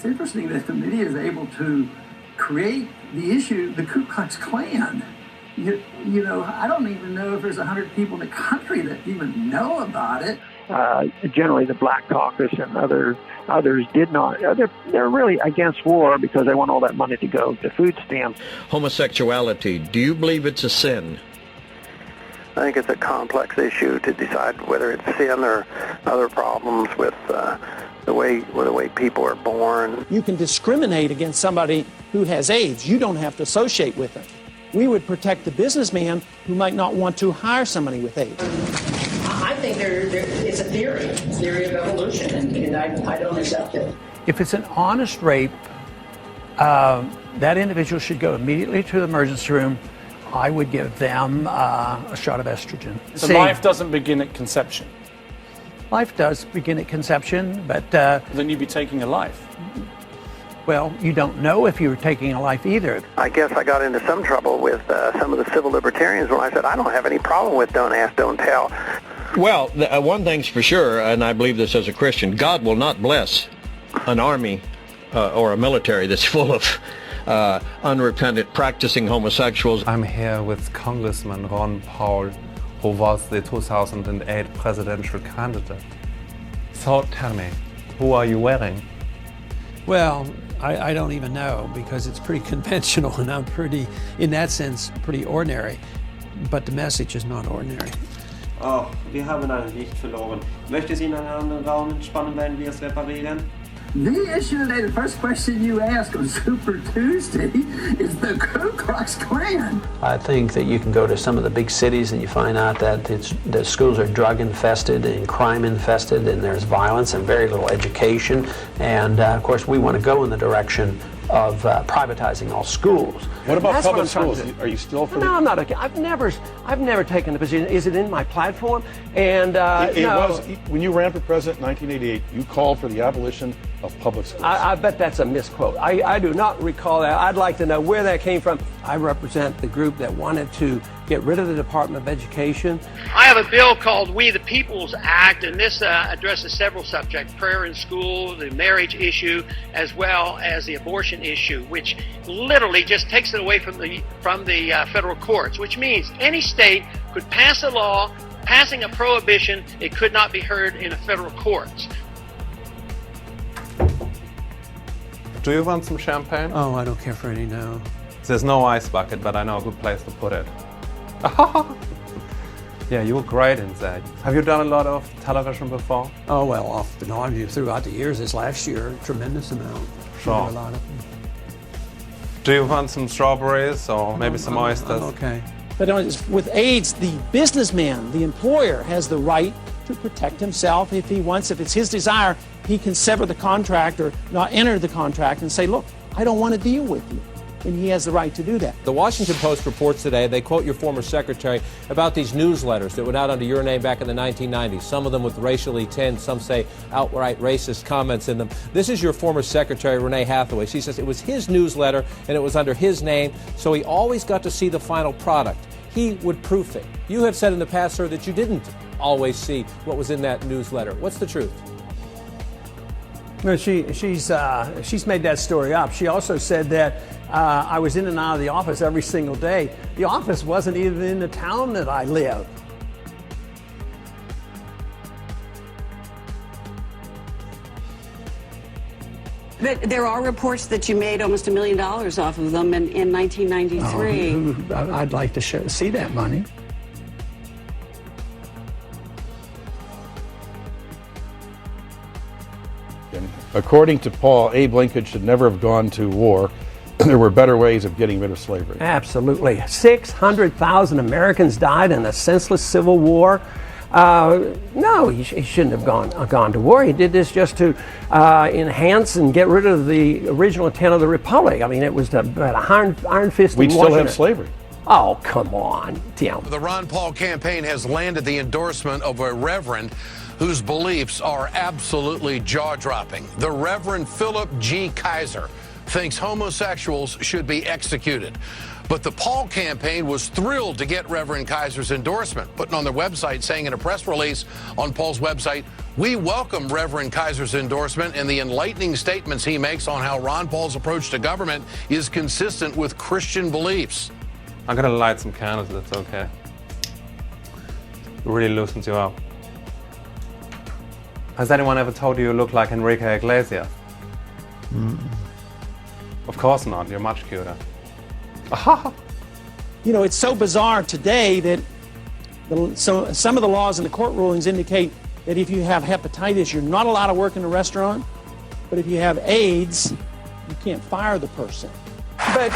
it's interesting that the media is able to create the issue, the Ku Klux Klan. You know, I don't even know if there's 100 people in the country that even know about it. Generally, the Black Caucus and others did not. They're really against war because they want all that money to go to food stamps. Homosexuality, do you believe it's a sin? I think it's a complex issue to decide whether it's sin or other problems with the way people are born. You can discriminate against somebody who has AIDS. You don't have to associate with them. We would protect the businessman who might not want to hire somebody with AIDS. I think it's a theory of evolution, and I don't accept it. If it's an honest rape, that individual should go immediately to the emergency room. I would give them a shot of estrogen. So life doesn't begin at conception? Life does begin at conception, but... then you'd be taking a life. Well, you don't know if you were taking a life either. I guess I got into some trouble with some of the civil libertarians when I said I don't have any problem with don't ask, don't tell. Well, one thing's for sure, and I believe this as a Christian, God will not bless an army or a military that's full of unrepentant, practicing homosexuals. I'm here with Congressman Ron Paul, who was the 2008 presidential candidate. So tell me, who are you wearing? Well, I don't even know, because it's pretty conventional and I'm pretty, in that sense, pretty ordinary. But the message is not ordinary. Oh, wir haben ein Licht verloren. Möchte sie in einen anderen Raum entspannen, wenn wir es reparieren? The issue today, the first question you ask on Super Tuesday is the Ku Klux Klan. I think that you can go to some of the big cities and you find out that the schools are drug infested and crime infested, and there's violence and very little education. And of course, we want to go in the direction of privatizing all schools. What about public schools? Are you still for? No, I'm not. I've never taken a position. Is it in my platform? And it was when you ran for president in 1988. You called for the abolition of public schools. I bet that's a misquote. I do not recall that. I'd like to know where that came from. I represent the group that wanted to get rid of the Department of Education. I have a bill called We the People's Act, and this addresses several subjects: prayer in school, the marriage issue, as well as the abortion issue, which literally just takes it away from the federal courts, which means any state could pass a law passing a prohibition. It could not be heard in a federal courts. Do you want some champagne? Oh, I don't care for any now. There's no ice bucket, but I know a good place to put it. Yeah, you were great in that. Have you done a lot of television before? Oh, well, off and on throughout the years. This last year, a tremendous amount. Sure. A lot of them. Do you want some strawberries or maybe some oysters? Okay. But with AIDS, the businessman, the employer, has the right to protect himself if he wants. If it's his desire, he can sever the contract or not enter the contract and say, look, I don't want to deal with you. And he has the right to do that. The Washington Post reports today, they quote your former secretary about these newsletters that went out under your name back in the 1990s, some of them with racially tinged, some say outright racist comments in them. This is your former secretary, Renee Hathaway. She says it was his newsletter and it was under his name, so he always got to see the final product. He would proof it. You have said in the past, sir, that you didn't always see what was in that newsletter. What's the truth? No, she's made that story up. She also said that I was in and out of the office every single day. The office wasn't even in the town that I live. But there are reports that you made almost $1 million off of them in 1993. Oh, I'd like to see that money. According to Paul, Abe Lincoln should never have gone to war. There were better ways of getting rid of slavery. Absolutely. 600,000 Americans died in a senseless civil war. No, he shouldn't have gone to war. He did this just to enhance and get rid of the original intent of the Republic. I mean, it was about iron fist. We'd still have slavery. Oh, come on, Tim. The Ron Paul campaign has landed the endorsement of a reverend whose beliefs are absolutely jaw-dropping. The Reverend Philip G. Kaiser thinks homosexuals should be executed. But the Paul campaign was thrilled to get Reverend Kaiser's endorsement, putting on their website, saying in a press release on Paul's website, We welcome Reverend Kaiser's endorsement and the enlightening statements he makes on how Ron Paul's approach to government is consistent with Christian beliefs. I'm gonna light some candles, that's okay. It really loosens you up. Has anyone ever told you look like Enrique Iglesias? Of course not, you're much cuter. Aha! You know, it's so bizarre today that some of the laws and the court rulings indicate that if you have hepatitis, you're not allowed to work in a restaurant, but if you have AIDS, you can't fire the person. But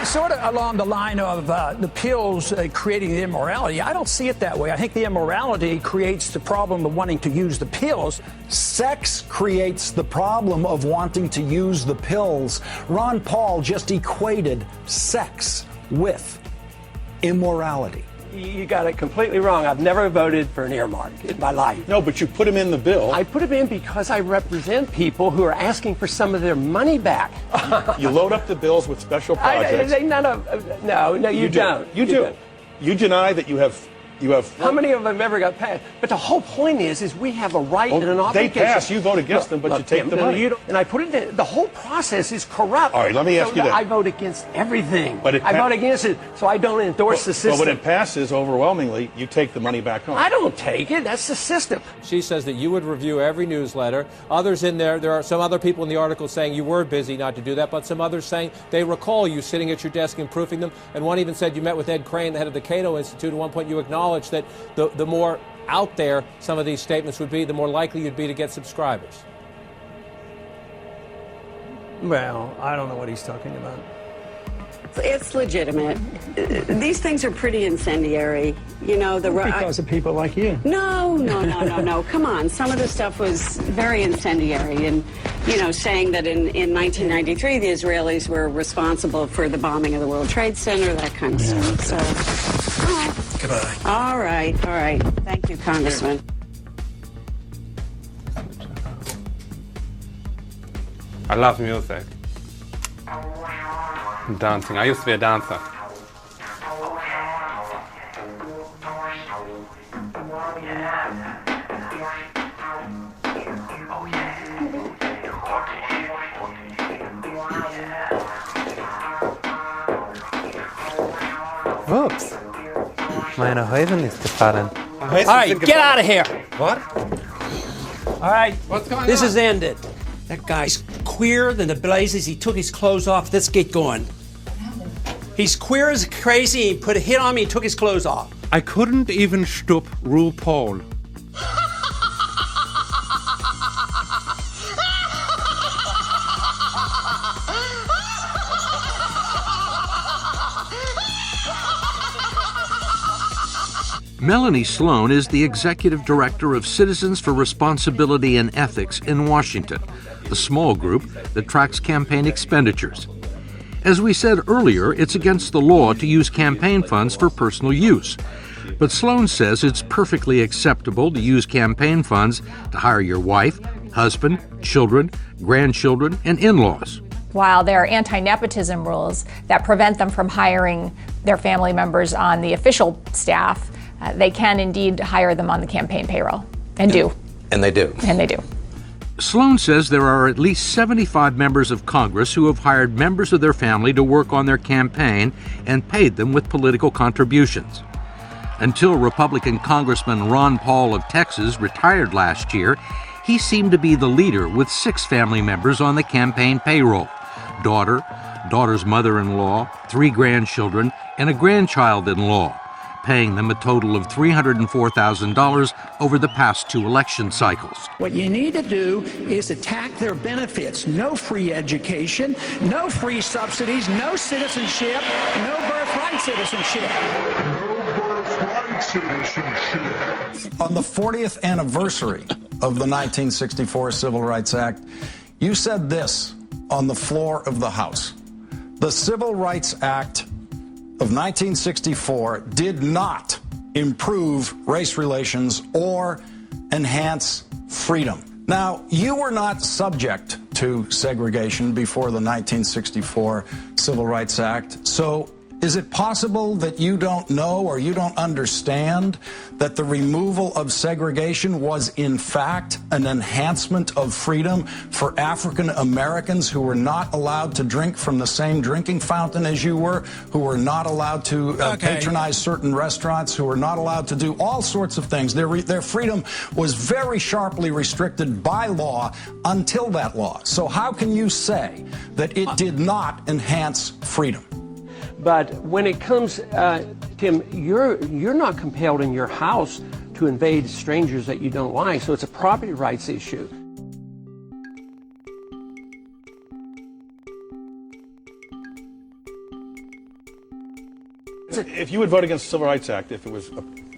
sort of along the line of the pills creating the immorality, I don't see it that way. I think the immorality creates the problem of wanting to use the pills. Sex creates the problem of wanting to use the pills. Ron Paul just equated sex with immorality. You got it completely wrong. I've never voted for an earmark in my life. No, but you put him in the bill. I put him in because I represent people who are asking for some of their money back. You load up the bills with special projects. No, you don't. You do. You deny that you have. How many of them ever got passed? But the whole point is we have a right and an obligation. They pass, you vote against them, but you take the money. And I put it in, the whole process is corrupt. All right, let me ask you that. I vote against everything. But I vote against it, so I don't endorse the system. But when it passes overwhelmingly, you take the money back home. I don't take it. That's the system. She says that you would review every newsletter. Others in there are some other people in the article saying you were busy not to do that, but some others saying they recall you sitting at your desk and proofing them. And one even said you met with Ed Crane, the head of the Cato Institute. At one point you acknowledged that the more out there some of these statements would be, the more likely you'd be to get subscribers. Well, I don't know what he's talking about. It's legitimate. These things are pretty incendiary. You know, because of people like you. No. Come on. Some of the stuff was very incendiary. And, you know, saying that in 1993 the Israelis were responsible for the bombing of the World Trade Center, that kind of stuff. So, all right. Goodbye. All right. Thank you, Congressman. I love music. Dancing. I used to be a dancer. Whoops. Meine Hosen ist gefallen. All right, get out of here. What? All right. What's going on? This has ended. That guy's queer than the blazes. He took his clothes off. Let's get going. He's queer as crazy. He put a hit on me and took his clothes off. I couldn't even stop RuPaul. Melanie Sloan is the executive director of Citizens for Responsibility and Ethics in Washington, a small group that tracks campaign expenditures. As we said earlier, it's against the law to use campaign funds for personal use. But Sloan says it's perfectly acceptable to use campaign funds to hire your wife, husband, children, grandchildren, and in-laws. While there are anti-nepotism rules that prevent them from hiring their family members on the official staff, they can indeed hire them on the campaign payroll, and do. And they do. And they do. Sloan says there are at least 75 members of Congress who have hired members of their family to work on their campaign and paid them with political contributions. Until Republican Congressman Ron Paul of Texas retired last year, he seemed to be the leader with 6 family members on the campaign payroll: daughter, daughter's mother-in-law, 3 grandchildren, and a grandchild-in-law, paying them a total of $304,000 over the past 2 election cycles. What you need to do is attack their benefits. No free education, no free subsidies, no citizenship, no birthright citizenship. On the 40th anniversary of the 1964 Civil Rights Act, you said this on the floor of the House: the Civil Rights Act of 1964 did not improve race relations or enhance freedom. Now, you were not subject to segregation before the 1964 Civil Rights Act, so Is it possible that you don't know or you don't understand that the removal of segregation was in fact an enhancement of freedom for African Americans who were not allowed to drink from the same drinking fountain as you were, who were not allowed to patronize certain restaurants, who were not allowed to do all sorts of things? Their freedom was very sharply restricted by law until that law. So how can you say that it did not enhance freedom? But when it comes, Tim, you're not compelled in your house to invade strangers that you don't like, so it's a property rights issue. If you would vote against the Civil Rights Act if it was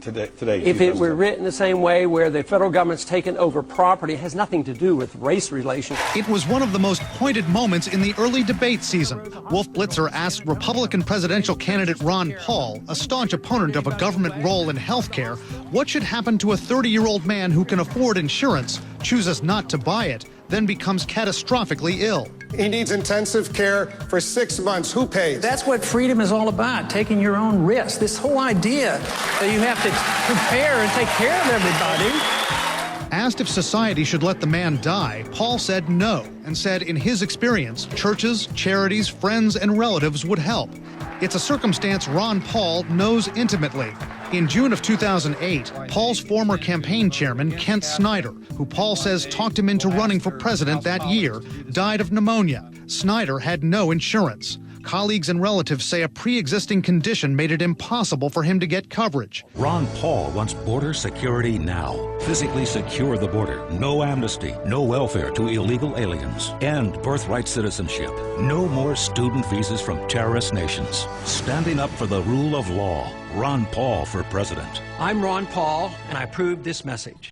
today. If it were written the same way where the federal government's taken over property, it has nothing to do with race relations. It was one of the most pointed moments in the early debate season. Wolf Blitzer asked Republican presidential candidate Ron Paul, a staunch opponent of a government role in health care, what should happen to a 30-year-old man who can afford insurance, chooses not to buy it, then becomes catastrophically ill. He needs intensive care for 6 months. Who pays? That's what freedom is all about, taking your own risk. This whole idea that you have to prepare and take care of everybody. Asked if society should let the man die, Paul said no, and said in his experience, churches, charities, friends, and relatives would help. It's a circumstance Ron Paul knows intimately. In June of 2008, Paul's former campaign chairman, Kent Snyder, who Paul says talked him into running for president that year, died of pneumonia. Snyder had no insurance. Colleagues and relatives say a pre-existing condition made it impossible for him to get coverage. Ron Paul wants border security now. Physically secure the border. No amnesty, no welfare to illegal aliens, and birthright citizenship. No more student visas from terrorist nations. Standing up for the rule of law. Ron Paul for president. I'm Ron Paul, and I approve this message.